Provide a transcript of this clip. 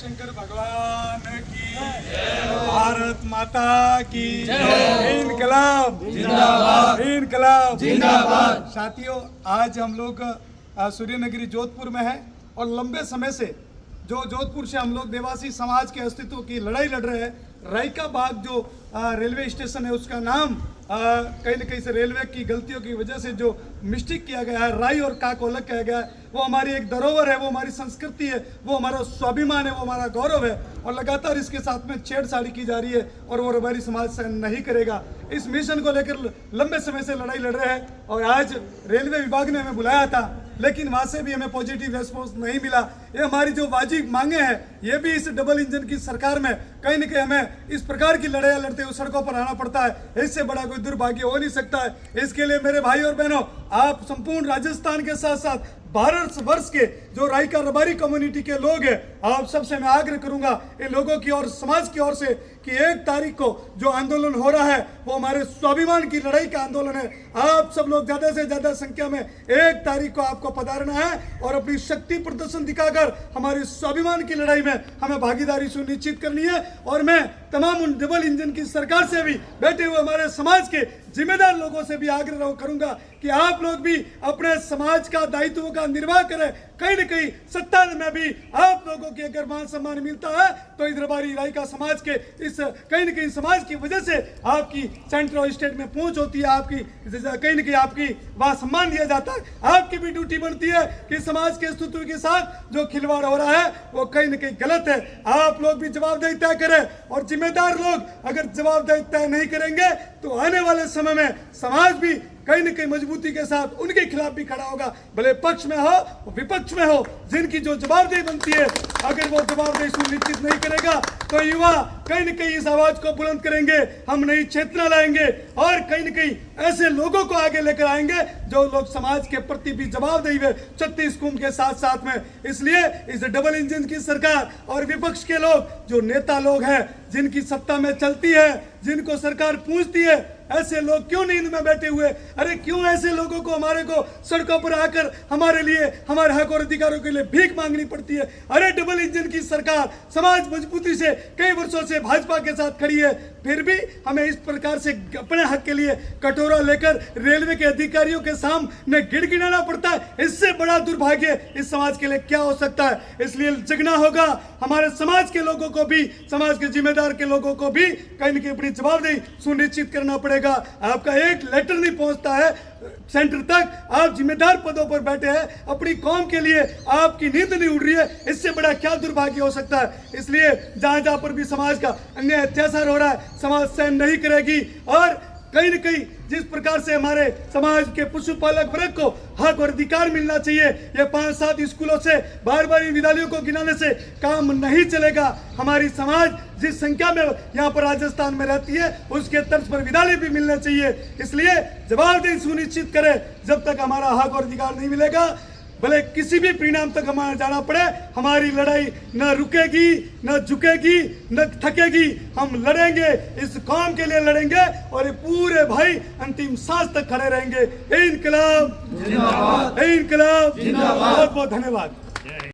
शंकर भगवान की, भारत माता की, इनकलाब जिंदाबाद, इनकलाब जिंदाबाद। साथियों, आज हम लोग सूर्यनगरी जोधपुर में है और लंबे समय से जो जोधपुर से हम लोग देवासी समाज के अस्तित्व की लड़ाई लड़ रहे हैं। रायका बाग जो रेलवे स्टेशन है, उसका नाम कहीं न कहीं से रेलवे की गलतियों की वजह से जो मिस्टेक किया गया है, राई और का को अलग किया गया है। वो हमारी एक धरोहर है, वो हमारी संस्कृति है, वो हमारा स्वाभिमान है, वो हमारा गौरव है और लगातार इसके साथ में छेड़छाड़ी की जा रही है और वो हमारी समाज सहन नहीं करेगा। इस मिशन को लेकर लंबे समय से लड़ाई लड़ रहे हैं और आज रेलवे विभाग ने हमें बुलाया था, लेकिन वहां से भी हमें पॉजिटिव रेस्पॉन्स नहीं मिला। ये हमारी जो वाजिब मांगे हैं, ये भी इस डबल इंजन की सरकार में कहीं न कहीं हमें इस प्रकार की लड़ाई लड़ते हुए सड़कों पर आना पड़ता है। इससे बड़ा कोई दुर्भाग्य हो नहीं सकता है। इसके लिए मेरे भाई और बहनों, आप संपूर्ण राजस्थान के साथ साथ भारत वर्ष के जो रायका रबारी कम्युनिटी के लोग हैं, आप सबसे मैं आग्रह करूंगा इन लोगों की और समाज की ओर से कि 1 तारीख को जो आंदोलन हो रहा है वो हमारे स्वाभिमान की लड़ाई का आंदोलन है। आप सब लोग ज्यादा से ज्यादा संख्या में 1 तारीख को आपको पधारना है और अपनी शक्ति प्रदर्शन दिखाकर हमारे स्वाभिमान की लड़ाई में हमें भागीदारी सुनिश्चित करनी है। और मैं तमाम उन डबल इंजन की सरकार से भी, बैठे हुए हमारे समाज के जिम्मेदार लोगों से भी आग्रह करूंगा कि आप लोग भी अपने समाज का दायित्व का निर्वाह करें। कहीं न कहीं सत्ता में भी आप लोगों के अगर मान सम्मान मिलता है तो इस रबारी रायका समाज के इस कहीं न कहीं समाज की वजह से आपकी सेंट्रल और स्टेट में पहुंच होती है, आपकी कहीं न कहीं आपकी वहां सम्मान दिया जाता है। आपकी भी ड्यूटी बनती है कि समाज के अस्तित्व के साथ जो खिलवाड़ हो रहा है वो कहीं न कहीं गलत है। आप लोग भी जवाबदेही तय करें और जिम्मेदार लोग अगर जवाबदेही तय नहीं करेंगे तो आने वाले समय में समाज भी कहीं न कहीं मजबूती के साथ उनके खिलाफ भी खड़ा होगा, भले पक्ष में हो विपक्ष में हो। जिनकी जो जवाबदेही बनती है, अगर वो जवाबदेही सुनिश्चित नहीं करेगा तो युवा कहीं न कहीं इस आवाज को बुलंद करेंगे, हम नई चेतना लाएंगे और कहीं न कहीं ऐसे लोगों को आगे लेकर आएंगे जो लोग समाज के प्रति भी जवाबदेही है, 36 कुंभ के साथ साथ में। इसलिए इस डबल इंजन की सरकार और विपक्ष के लोग, जो नेता लोग हैं, जिनकी सत्ता में चलती है, जिनको सरकार पूछती है, ऐसे लोग क्यों नींद में बैठे हुए? अरे क्यों ऐसे लोगों को हमारे को सड़कों पर आकर हमारे लिए, हमारे हक और अधिकारों के लिए भीख मांगनी पड़ती है? अरे डबल इंजन की सरकार समाज मजबूती से कई वर्षों से भाजपा के साथ खड़ी है, फिर भी हमें इस प्रकार से अपने हक के लिए कटोरा लेकर रेलवे के अधिकारियों के सामने गिड़गिड़ाना पड़ता है। इससे बड़ा दुर्भाग्य इस समाज के लिए क्या हो सकता है? इसलिए जगना होगा, हमारे समाज के लोगों को भी, समाज के जिम्मेदार के लोगों को भी कहीं न कहीं अपनी जवाबदेही सुनिश्चित करना पड़ेगा। आपका एक लेटर नहीं पहुंचता है सेंटर तक, आप जिम्मेदार पदों पर बैठे हैं, अपनी कौम के लिए आपकी नींद नहीं उड़ रही है, इससे बड़ा क्या दुर्भाग्य हो सकता है? इसलिए जहां जहां पर भी समाज का अन्याय अत्याचार हो रहा है, समाज सहन नहीं करेगी। और कहीं न कहीं जिस प्रकार से हमारे समाज के पशुपालक वर्ग को हक और अधिकार मिलना चाहिए, ये 5-7 स्कूलों से बार बार इन विद्यालयों को गिनाने से काम नहीं चलेगा। हमारी समाज जिस संख्या में यहाँ पर राजस्थान में रहती है, उसके तर्ज पर विद्यालय भी मिलना चाहिए। इसलिए जवाबदेही सुनिश्चित करें। जब तक हमारा हक और अधिकार नहीं मिलेगा, भले किसी भी परिणाम तक हमारा जाना पड़े, हमारी लड़ाई न रुकेगी, न झुकेगी, न थकेगी। हम लड़ेंगे, इस कौम के लिए लड़ेंगे और ये पूरे भाई अंतिम सांस तक खड़े रहेंगे। इनकलाब जिंदाबाद, इनकलाब जिंदाबाद। बहुत बहुत धन्यवाद।